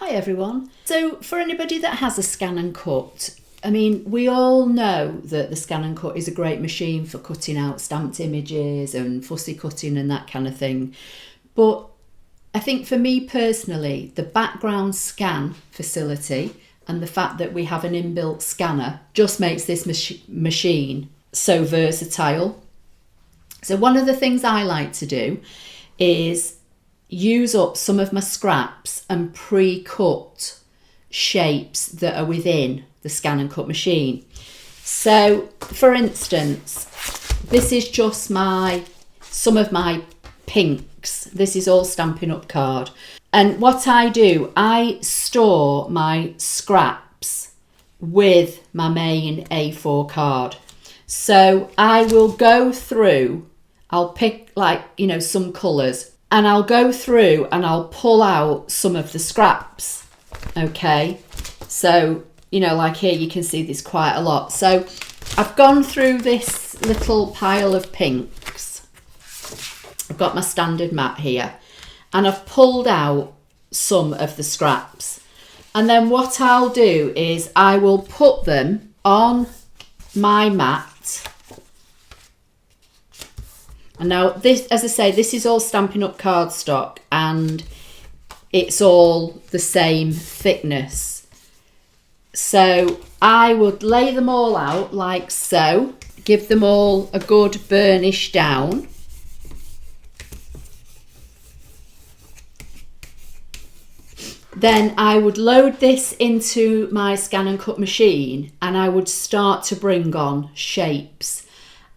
Hi everyone. So for anybody that has a ScanNCut, I mean, we all know that the ScanNCut is a great machine for cutting out stamped images and fussy cutting and that kind of thing. But I think for me personally, the background scan facility and the fact that we have an inbuilt scanner just makes this machine so versatile. So one of the things I like to do is use up some of my scraps and pre-cut shapes that are within the ScanNCut machine. So for instance, this is just some of my pinks. This is all Stampin' Up card. And what I do, I store my scraps with my main A4 card. So I will go through, I'll pick some colours, and I'll go through and I'll pull out some of the scraps. Okay, so like here you can see there's quite a lot. So I've gone through this little pile of pinks. I've got my standard mat here and I've pulled out some of the scraps. And then what I'll do is I will put them on my mat. And now this, as I say, this is all Stampin' Up cardstock and it's all the same thickness. So I would lay them all out like so, give them all a good burnish down. Then I would load this into my ScanNCut machine and I would start to bring on shapes.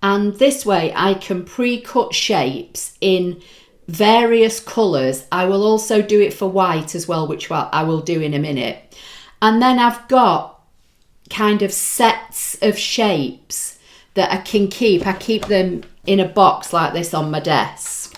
And this way I can pre-cut shapes in various colours. I will also do it for white as well, which I will do in a minute. And then I've got kind of sets of shapes that I can keep. I keep them in a box like this on my desk.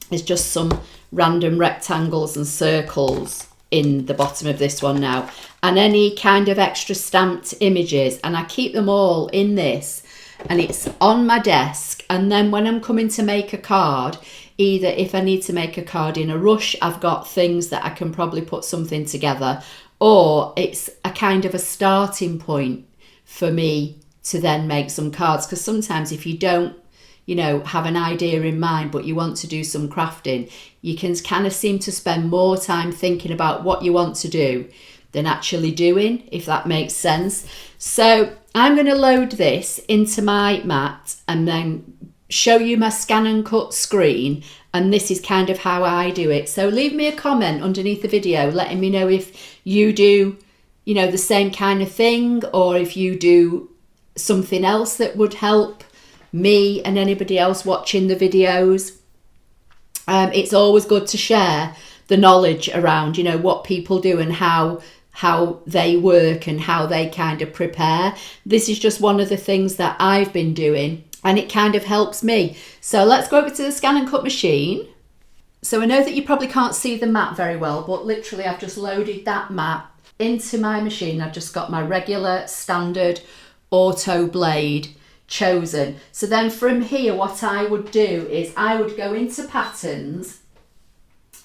There's just some random rectangles and circles in the bottom of this one now. And any kind of extra stamped images. And I keep them all in this. And it's on my desk, and then when I'm coming to make a card, either if I need to make a card in a rush, I've got things that I can probably put something together, or it's a kind of a starting point for me to then make some cards. Because sometimes if you don't have an idea in mind but you want to do some crafting, you can kind of seem to spend more time thinking about what you want to do than actually doing, if that makes sense. So I'm going to load this into my mat and then show you my ScanNCut screen, and this is kind of how I do it. So leave me a comment underneath the video letting me know if you do the same kind of thing, or if you do something else that would help me and anybody else watching the videos. It's always good to share the knowledge around what people do and how they work and how they kind of prepare. This is just one of the things that I've been doing and it kind of helps me. So let's go over to the ScanNCut machine. So I know that you probably can't see the mat very well, but literally I've just loaded that mat into my machine. I've just got my regular standard auto blade chosen. So then from here what I would do is I would go into patterns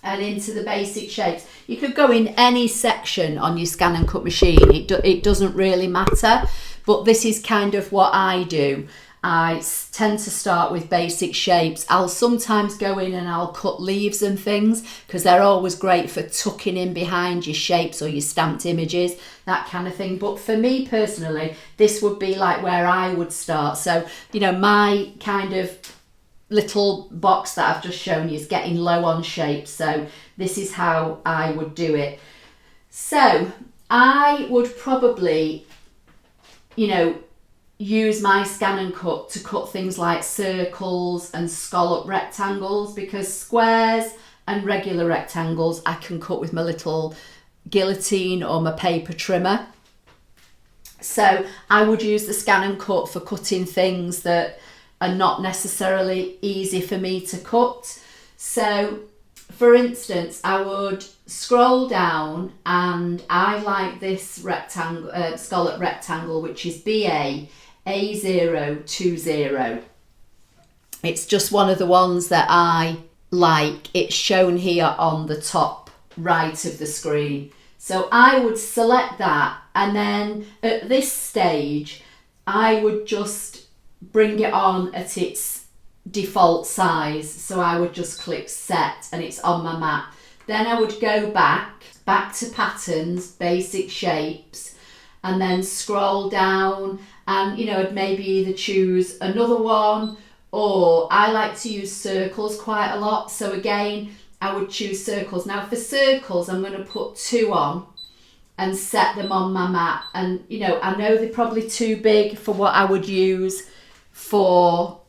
and into the basic shapes. You could go in any section on your ScanNCut machine. It doesn't really matter, but this is kind of what I do. I tend to start with basic shapes. I'll sometimes go in and I'll cut leaves and things because they're always great for tucking in behind your shapes or your stamped images, that kind of thing. But for me personally, this would be like where I would start. So, my kind of little box that I've just shown you is getting low on shapes, so this is how I would do it. So I would probably use my ScanNCut to cut things like circles and scallop rectangles, because squares and regular rectangles I can cut with my little guillotine or my paper trimmer. So I would use the ScanNCut for cutting things that are not necessarily easy for me to cut. So for instance, I would scroll down and I like this rectangle, scallop rectangle, which is BA A020. It's just one of the ones that I like. It's shown here on the top right of the screen. So I would select that, and then at this stage I would just bring it on at its default size. So I would just click set and it's on my map. Then I would go back to patterns, basic shapes, and then scroll down, and I'd maybe either choose another one, or I like to use circles quite a lot. So again, I would choose circles. Now for circles, I'm going to put 2 on and set them on my map. And I know they're probably too big for what I would use for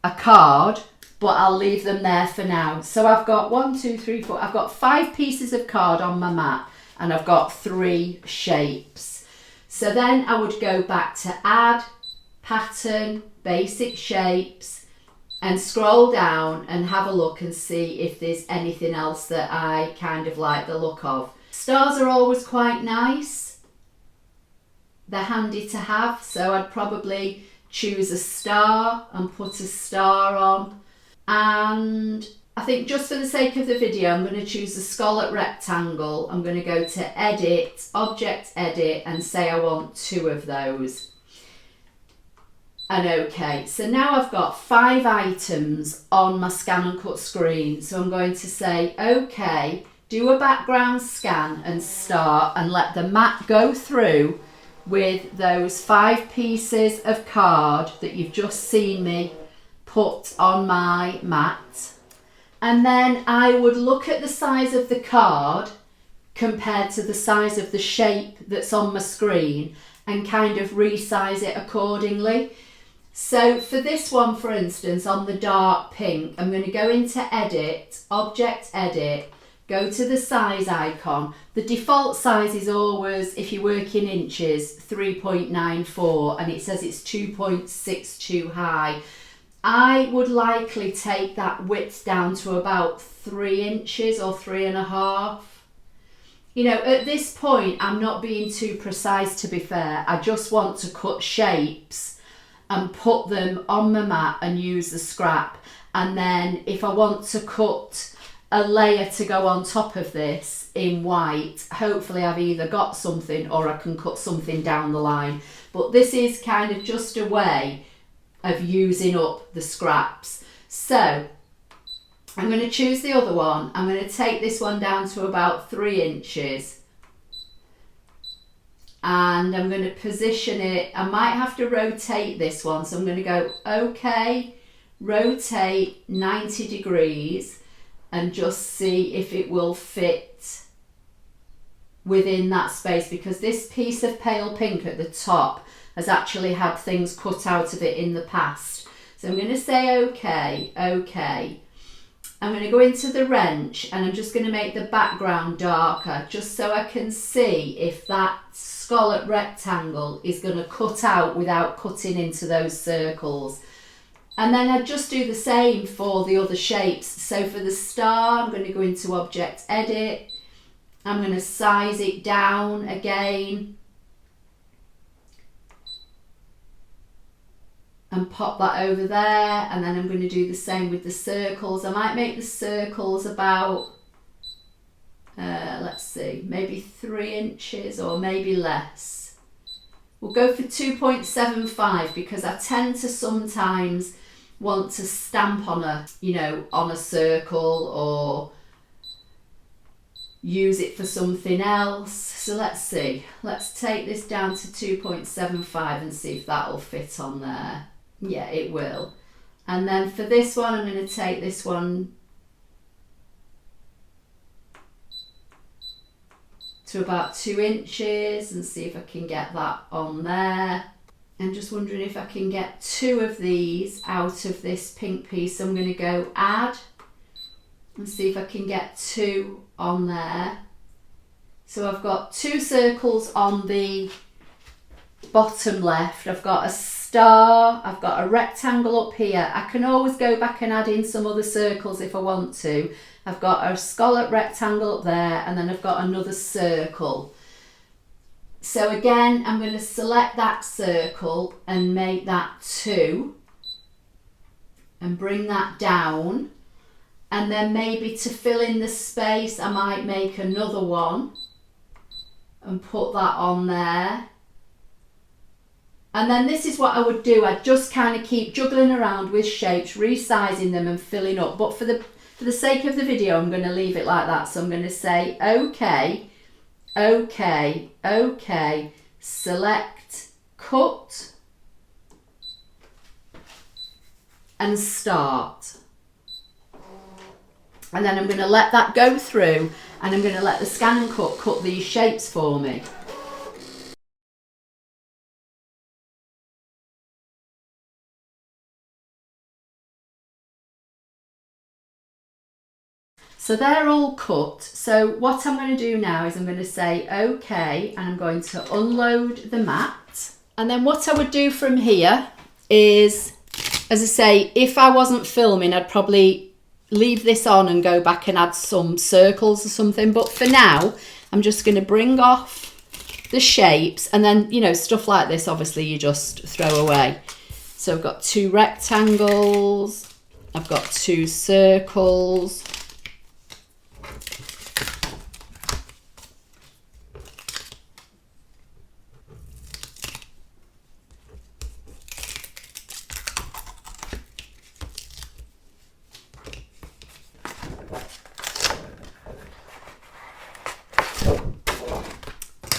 a card, but I'll leave them there for now. So I've got 1, 2, 3, 4, I've got 5 pieces of card on my map, and I've got 3 shapes. So then I would go back to add, pattern, basic shapes, and scroll down and have a look and see if there's anything else that I kind of like the look of. Stars are always quite nice. They're handy to have, so I'd probably choose a star and put a star on. And I think just for the sake of the video, I'm going to choose a scallop rectangle. I'm going to go to edit, object edit, and say I want 2 of those. And okay, so now I've got 5 items on my ScanNCut screen. So I'm going to say, okay, do a background scan and start, and let the map go through with those 5 pieces of card that you've just seen me put on my mat. And then I would look at the size of the card compared to the size of the shape that's on my screen and kind of resize it accordingly. So for this one, for instance, on the dark pink, I'm going to go into edit, object edit, go to the size icon. The default size is always, if you work in inches, 3.94, and it says it's 2.62 high. I would likely take that width down to about 3 inches or 3.5. At this point, I'm not being too precise, to be fair. I just want to cut shapes and put them on my mat and use the scrap. And then if I want to cut a layer to go on top of this in white, hopefully I've either got something or I can cut something down the line. But this is kind of just a way of using up the scraps. So I'm going to choose the other one. I'm going to take this one down to about 3 inches. And I'm going to position it. I might have to rotate this one. So I'm going to go, okay, rotate 90 degrees and just see if it will fit within that space, because this piece of pale pink at the top has actually had things cut out of it in the past. So I'm going to say okay, okay. I'm going to go into the wrench and I'm just going to make the background darker, just so I can see if that scallop rectangle is going to cut out without cutting into those circles. And then I just do the same for the other shapes. So for the star, I'm going to go into object edit. I'm going to size it down again and pop that over there. And then I'm going to do the same with the circles. I might make the circles about, let's see, maybe 3 inches or maybe less. We'll go for 2.75 because I tend to sometimes want to stamp on a circle or use it for something else. So let's see, let's take this down to 2.75 and see if that'll fit on there. Yeah, it will. And then for this one, I'm going to take this one to about 2 inches and see if I can get that on there. I'm just wondering if I can get 2 of these out of this pink piece. So I'm going to go add and see if I can get 2 on there. So I've got 2 circles on the bottom left. I've got a star, I've got a rectangle up here. I can always go back and add in some other circles if I want to. I've got a scallop rectangle up there, and then I've got another circle. So again, I'm going to select that circle and make that 2 and bring that down. And then maybe to fill in the space, I might make another one and put that on there. And then this is what I would do. I'd just kind of keep juggling around with shapes, resizing them and filling up. But for the sake of the video, I'm going to leave it like that. So I'm going to say, okay, okay, okay, select, cut, and start. And then I'm going to let that go through, and I'm going to let the ScanNCut cut these shapes for me. So they're all cut. So what I'm going to do now is I'm going to say okay, and I'm going to unload the mat. And then what I would do from here is, as I say, if I wasn't filming, I'd probably leave this on and go back and add some circles or something. But for now, I'm just going to bring off the shapes, and then, you know, stuff like this, obviously you just throw away. So I've got 2 rectangles, I've got 2 circles.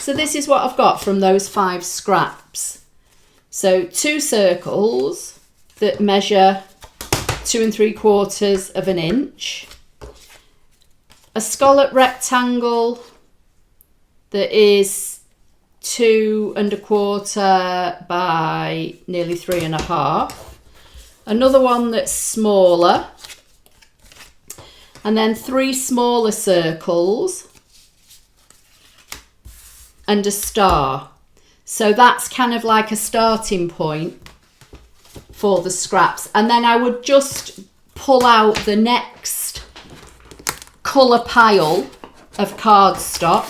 So this is what I've got from those 5 scraps. So 2 circles that measure 2 3/4 of an inch, a scallop rectangle that is 2 1/4 by nearly 3 1/2, another one that's smaller, and then 3 smaller circles and a star. So that's kind of like a starting point for the scraps. And then I would just pull out the next colour pile of cardstock,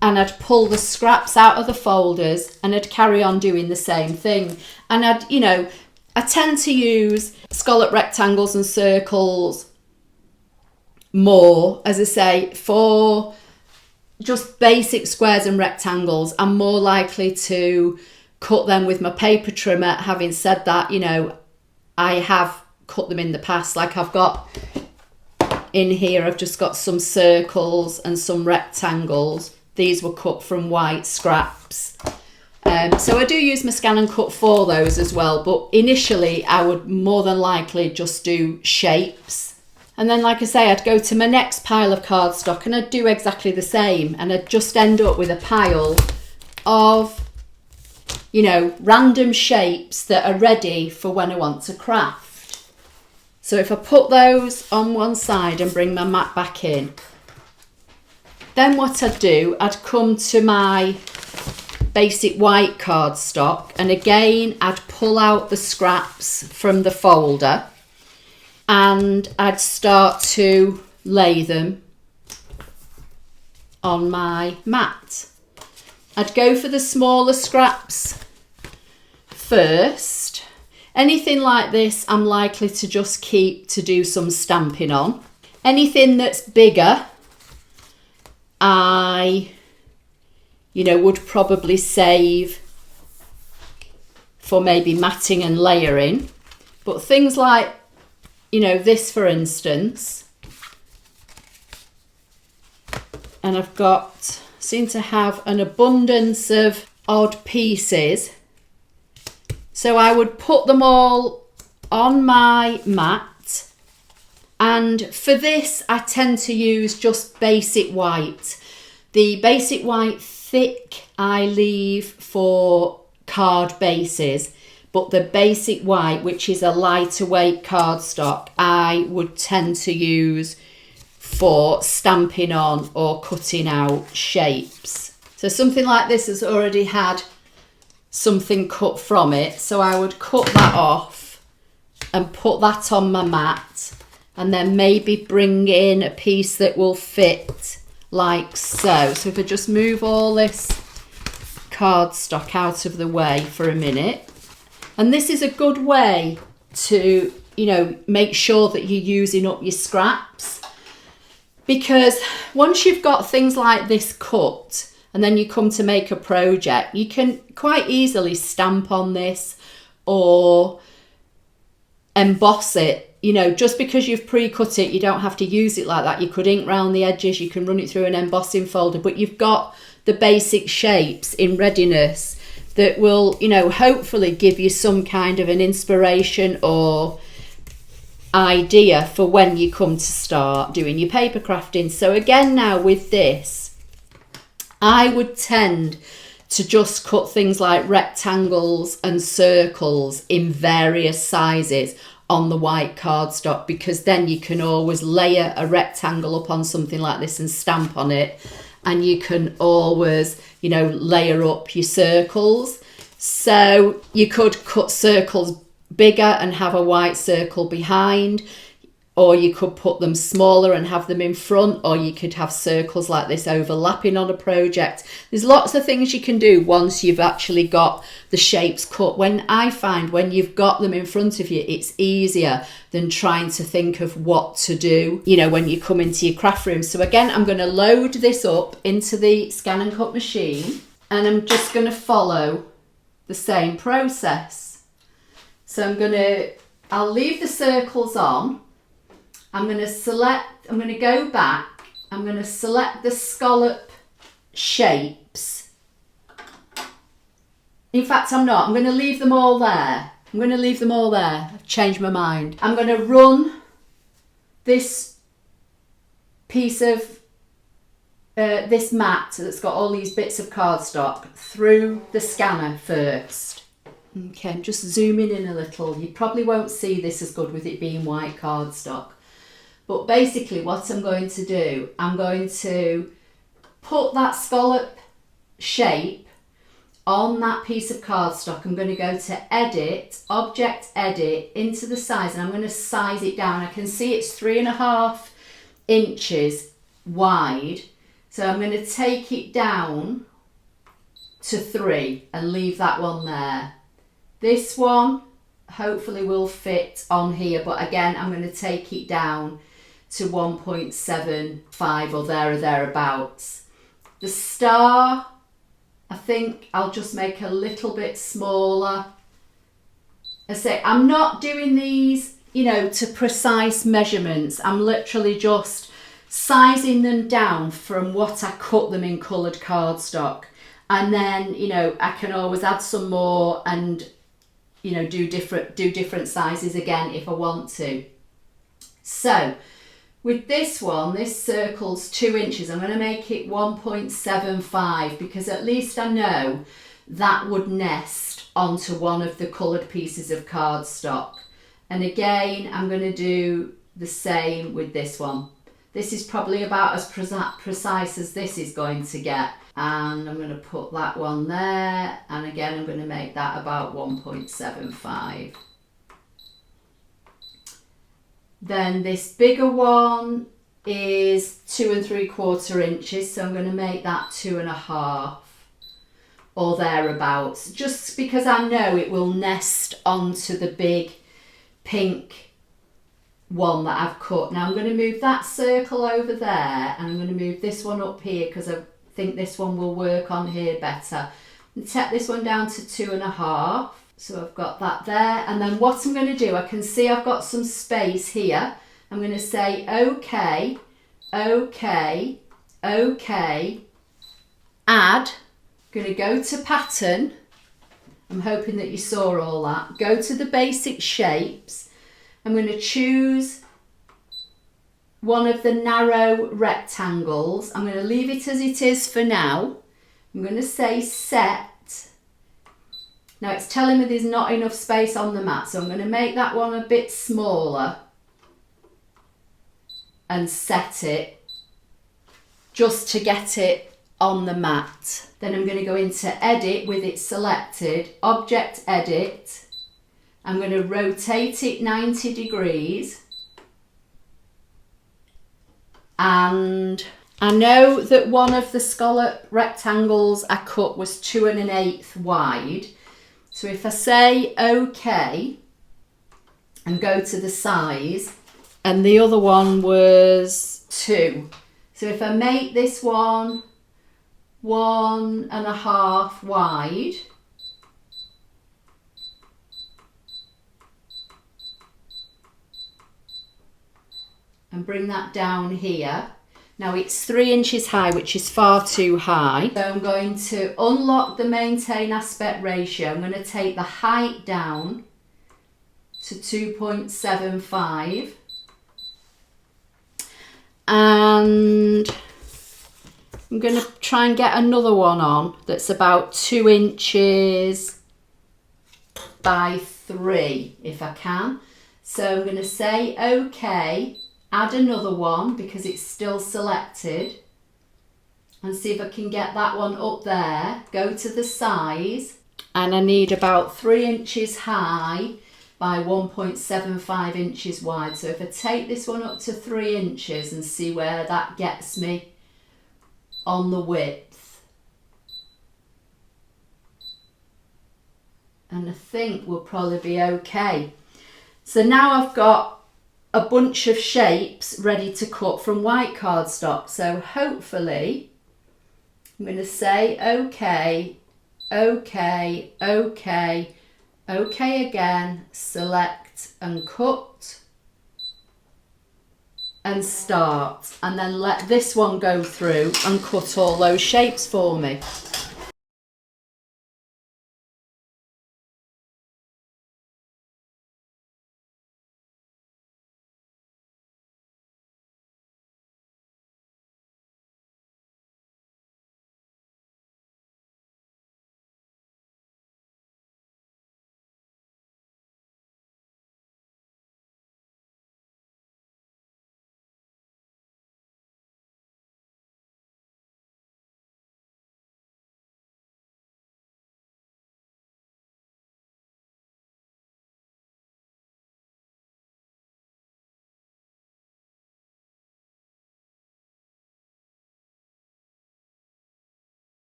and I'd pull the scraps out of the folders, and I'd carry on doing the same thing. And I'd, you know, I tend to use scallop rectangles and circles more, as I say, for just basic squares and rectangles. I'm more likely to cut them with my paper trimmer. Having said that, you know, I have cut them in the past. Like I've got in here, I've just got some circles and some rectangles. These were cut from white scraps. So I do use my ScanNCut for those as well, but initially I would more than likely just do shapes. And then, like I say, I'd go to my next pile of cardstock and I'd do exactly the same, and I'd just end up with a pile of, you know, random shapes that are ready for when I want to craft. So if I put those on one side and bring my mat back in, then what I'd do, I'd come to my basic white cardstock, and again I'd pull out the scraps from the folder and I'd start to lay them on my mat. I'd go for the smaller scraps first. Anything like this I'm likely to just keep to do some stamping on. Anything that's bigger I, you know, would probably save for maybe matting and layering. But things like, you know, this for instance, and I've got, seem to have an abundance of odd pieces. So I would put them all on my mat, and for this I tend to use just basic white. The basic white thick I leave for card bases, but the basic white, which is a lighter weight cardstock, I would tend to use for stamping on or cutting out shapes. So something like this has already had something cut from it, so I would cut that off and put that on my mat, and then maybe bring in a piece that will fit like so. So if I just move all this cardstock out of the way for a minute, and this is a good way to, you know, make sure that you're using up your scraps. Because once you've got things like this cut and then you come to make a project, you can quite easily stamp on this or emboss it. You know, just because you've pre-cut it, you don't have to use it like that. You could ink round the edges, you can run it through an embossing folder, but you've got the basic shapes in readiness that will, you know, hopefully give you some kind of an inspiration or idea for when you come to start doing your paper crafting. So again, now with this, I would tend to just cut things like rectangles and circles in various sizes on the white cardstock, because then you can always layer a rectangle up on something like this and stamp on it, and you can always, you know, layer up your circles. So you could cut circles bigger and have a white circle behind, or you could put them smaller and have them in front, or you could have circles like this overlapping on a project. There's lots of things you can do once you've actually got the shapes cut. When I find when you've got them in front of you, it's easier than trying to think of what to do, you know, when you come into your craft room. So again, I'm going to load this up into the ScanNCut machine, and I'm just going to follow the same process. So I'll leave the circles on. I'm going to go back, I'm going to select the scallop shapes. In fact, I'm going to leave them all there. I've changed my mind. I'm going to run this piece of, this mat that's got all these bits of cardstock through the scanner first. Okay, I'm just zooming in a little. You probably won't see this as good with it being white cardstock. But basically what I'm going to do, I'm going to put that scallop shape on that piece of cardstock. I'm going to go to Edit, Object Edit, into the size, and I'm going to size it down. I can see it's 3.5 inches wide. So I'm going to take it down to 3 and leave that one there. This one hopefully will fit on here, but again, I'm going to take it down to 1.75 or there or thereabouts. The star, I think I'll just make a little bit smaller. I say, I'm not doing these, you know, to precise measurements. I'm literally just sizing them down from what I cut them in coloured cardstock. And then, you know, I can always add some more and, you know, do different sizes again if I want to. So with this one, this circle's 2 inches. I'm going to make it 1.75 because at least I know that would nest onto one of the coloured pieces of cardstock. And again, I'm going to do the same with this one. This is probably about as precise as this is going to get. And I'm going to put that one there. And again, I'm going to make that about 1.75. Then this bigger one is 2.75 inches, so I'm going to make that 2.5 or thereabouts, just because I know it will nest onto the big pink one that I've cut. Now I'm going to move that circle over there, and I'm going to move this one up here because I think this one will work on here better. And take this one down to 2.5. So I've got that there, and then what I'm going to do, I can see I've got some space here. I'm going to say OK, OK, OK, add. I'm going to go to pattern. I'm hoping that you saw all that. Go to the basic shapes. I'm going to choose one of the narrow rectangles. I'm going to leave it as it is for now. I'm going to say set. Now it's telling me there's not enough space on the mat, so I'm going to make that one a bit smaller and set it just to get it on the mat. Then I'm going to go into Edit with it selected, Object Edit. I'm going to rotate it 90 degrees. And I know that one of the scallop rectangles I cut was 2 1/8 wide. So if I say OK, and go to the size, and the other one was 2. So if I make this one 1.5 wide, and bring that down here. Now it's 3 inches high, which is far too high. So I'm going to unlock the maintain aspect ratio. I'm going to take the height down to 2.75. And I'm going to try and get another one on that's about 2 inches by 3 if I can. So I'm going to say OK, add another one because it's still selected, and see if I can get that one up there. Go to the size, and I need about 3 inches high by 1.75 inches wide. So if I take this one up to 3 inches and see where that gets me on the width, and I think we'll probably be okay. So now I've got a bunch of shapes ready to cut from white cardstock. So hopefully I'm going to say OK, OK, OK, OK again, select and cut and start, and then let this one go through and cut all those shapes for me.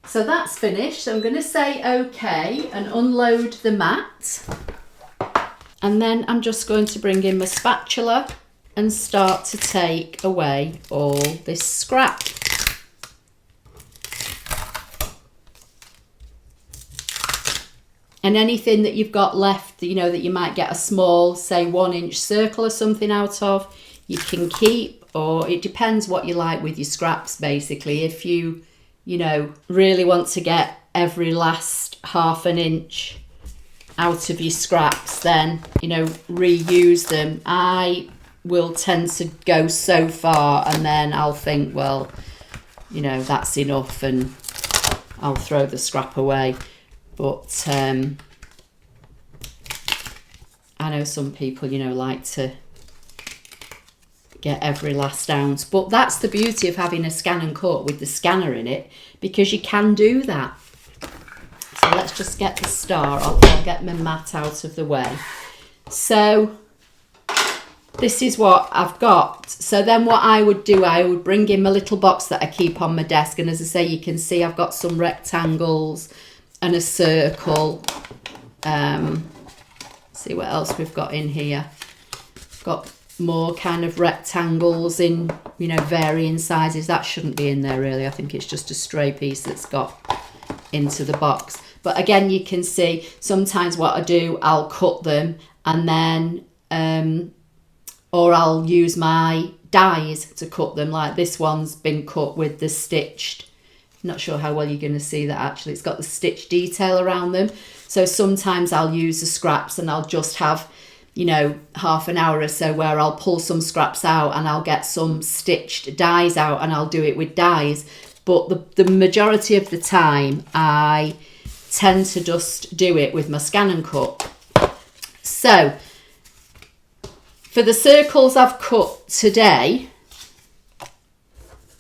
So that's finished. So I'm going to say OK and unload the mat. And then I'm just going to bring in my spatula and start to take away all this scrap. And anything that you've got left, you know, that you might get a small, say 1 inch circle or something out of, you can keep, or it depends what you like with your scraps basically. If you know, really want to get every last ½ an inch out of your scraps, then, you know, reuse them. I will tend to go so far and then I'll think, well, you know, that's enough, and I'll throw the scrap away. But I know some people, you know, like to get every last ounce, but that's the beauty of having a ScanNCut with the scanner in it, because you can do that. So let's just get the star off. I'll get my mat out of the way. So this is what I've got. So then what I would do, I would bring in my little box that I keep on my desk, and as I say, you can see I've got some rectangles and a circle. See what else we've got in here. Got more kind of rectangles in, you know, varying sizes. That shouldn't be in there really. I think it's just a stray piece that's got into the box. But again, you can see sometimes what I do, I'll cut them and then or I'll use my dies to cut them. Like this one's been cut with the stitched, not sure how well you're going to see that actually, it's got the stitched detail around them. So sometimes I'll use the scraps and I'll just have, you know, ½ an hour or so where I'll pull some scraps out and I'll get some stitched dies out and I'll do it with dies. But the majority of the time I tend to just do it with my ScanNCut. So for the circles I've cut today,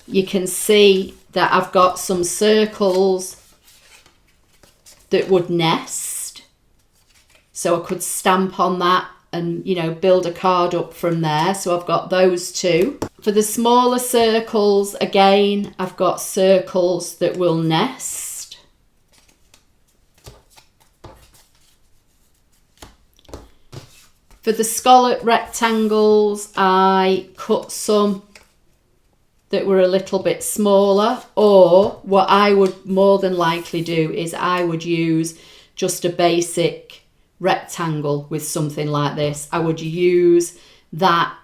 you can see that I've got some circles that would nest. So I could stamp on that and, you know, build a card up from there. So I've got those two. For the smaller circles, again, I've got circles that will nest. For the scallop rectangles, I cut some that were a little bit smaller, or what I would more than likely do is I would use just a basic rectangle with something like this. I would use that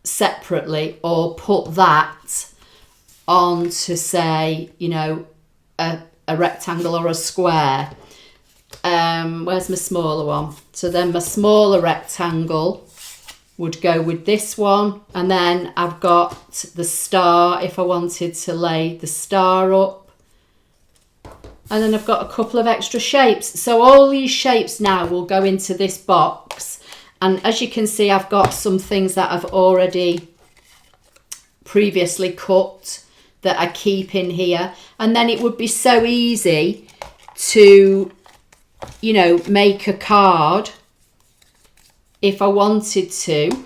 separately, or put that on to, say, you know, a rectangle or a square. Where's my smaller one? So then my smaller rectangle would go with this one, and then I've got the star if I wanted to lay the star up, and then I've got a couple of extra shapes. So all these shapes now will go into this box, and as you can see, I've got some things that I've already previously cut that I keep in here, and then it would be so easy to, you know, make a card if I wanted to,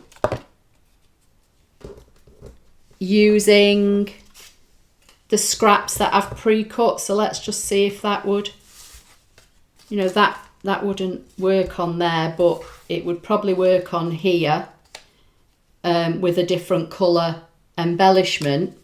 using the scraps that I've pre-cut. So let's just see if that would, you know, that wouldn't work on there, but it would probably work on here with a different colour embellishment.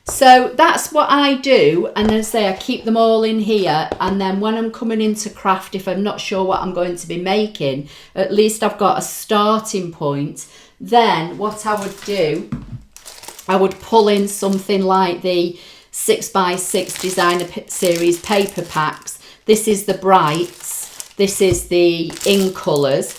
So that's what I do, and as I say, I keep them all in here, and then when I'm coming into craft, if I'm not sure what I'm going to be making, at least I've got a starting point. Then what I would do, I would pull in something like the 6x6 Designer Series paper packs. This is the brights, this is the in colours,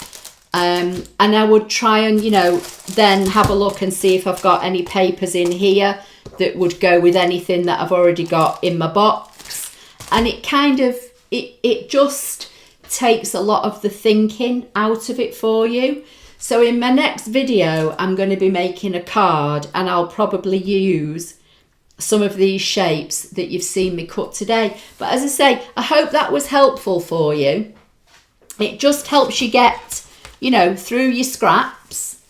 and I would try and, you know, then have a look and see if I've got any papers in here that would go with anything that I've already got in my box. And it kind of, it just takes a lot of the thinking out of it for you. So in my next video, I'm going to be making a card, and I'll probably use some of these shapes that you've seen me cut today. But as I say, I hope that was helpful for you. It just helps you get, you know, through your scraps,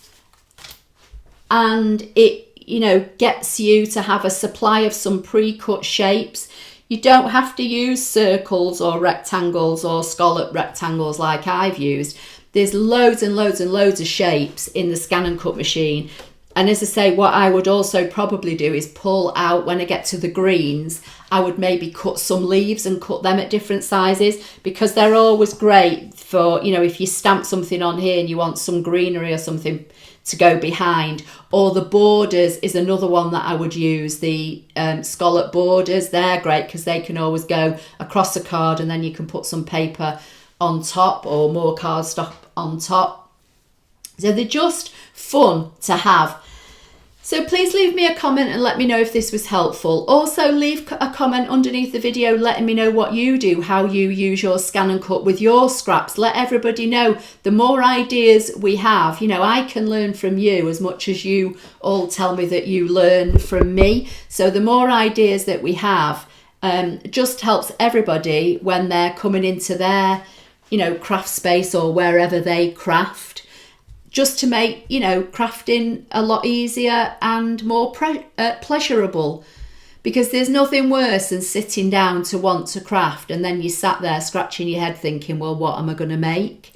and it, you know, gets you to have a supply of some pre-cut shapes. You don't have to use circles or rectangles or scallop rectangles like I've used. There's loads and loads and loads of shapes in the ScanNCut machine. And as I say, what I would also probably do is pull out, when I get to the greens, I would maybe cut some leaves and cut them at different sizes, because they're always great for, you know, if you stamp something on here and you want some greenery or something to go behind. Or the borders is another one that I would use, the scallop borders. They're great because they can always go across a card, and then you can put some paper on top or more cardstock on top. So they're just fun to have. So please leave me a comment and let me know if this was helpful. Also leave a comment underneath the video letting me know what you do, how you use your ScanNCut with your scraps. Let everybody know. The more ideas we have, you know, I can learn from you as much as you all tell me that you learn from me. So the more ideas that we have, just helps everybody when they're coming into their, you know, craft space or wherever they craft, just to make, you know, crafting a lot easier and more pleasurable. Because there's nothing worse than sitting down to want to craft, and then you sat there scratching your head thinking, well, what am I going to make?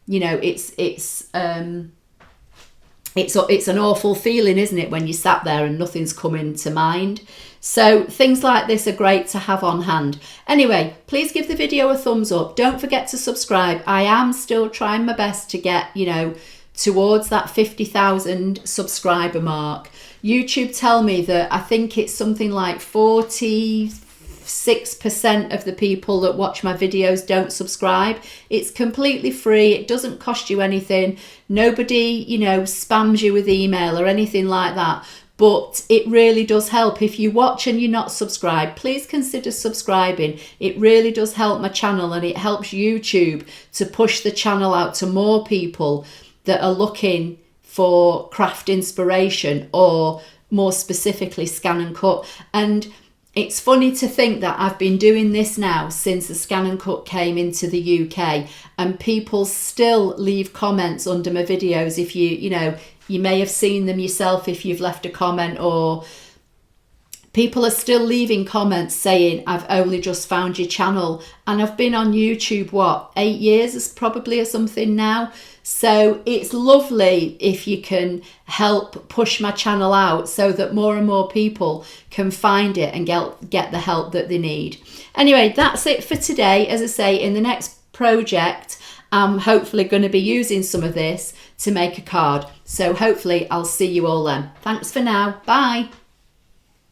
You know, it's an awful feeling, isn't it, when you sat there and nothing's coming to mind. So things like this are great to have on hand. Anyway, please give the video a thumbs up. Don't forget to subscribe. I am still trying my best to get, you know, towards that 50,000 subscriber mark. YouTube tell me that I think it's something like 46% of the people that watch my videos don't subscribe. It's completely free. It doesn't cost you anything. Nobody, you know, spams you with email or anything like that. But it really does help. If you watch and you're not subscribed, please consider subscribing. It really does help my channel, and it helps YouTube to push the channel out to more people that are looking for craft inspiration, or more specifically ScanNCut. And it's funny to think that I've been doing this now since the ScanNCut came into the UK, and people still leave comments under my videos. If you know, you may have seen them yourself if you've left a comment, or people are still leaving comments saying, I've only just found your channel. And I've been on YouTube, what, 8 years probably or something now. So it's lovely if you can help push my channel out so that more and more people can find it and get the help that they need. Anyway, that's it for today. As I say, in the next project, I'm hopefully going to be using some of this to make a card. So hopefully I'll see you all then. Thanks for now. Bye.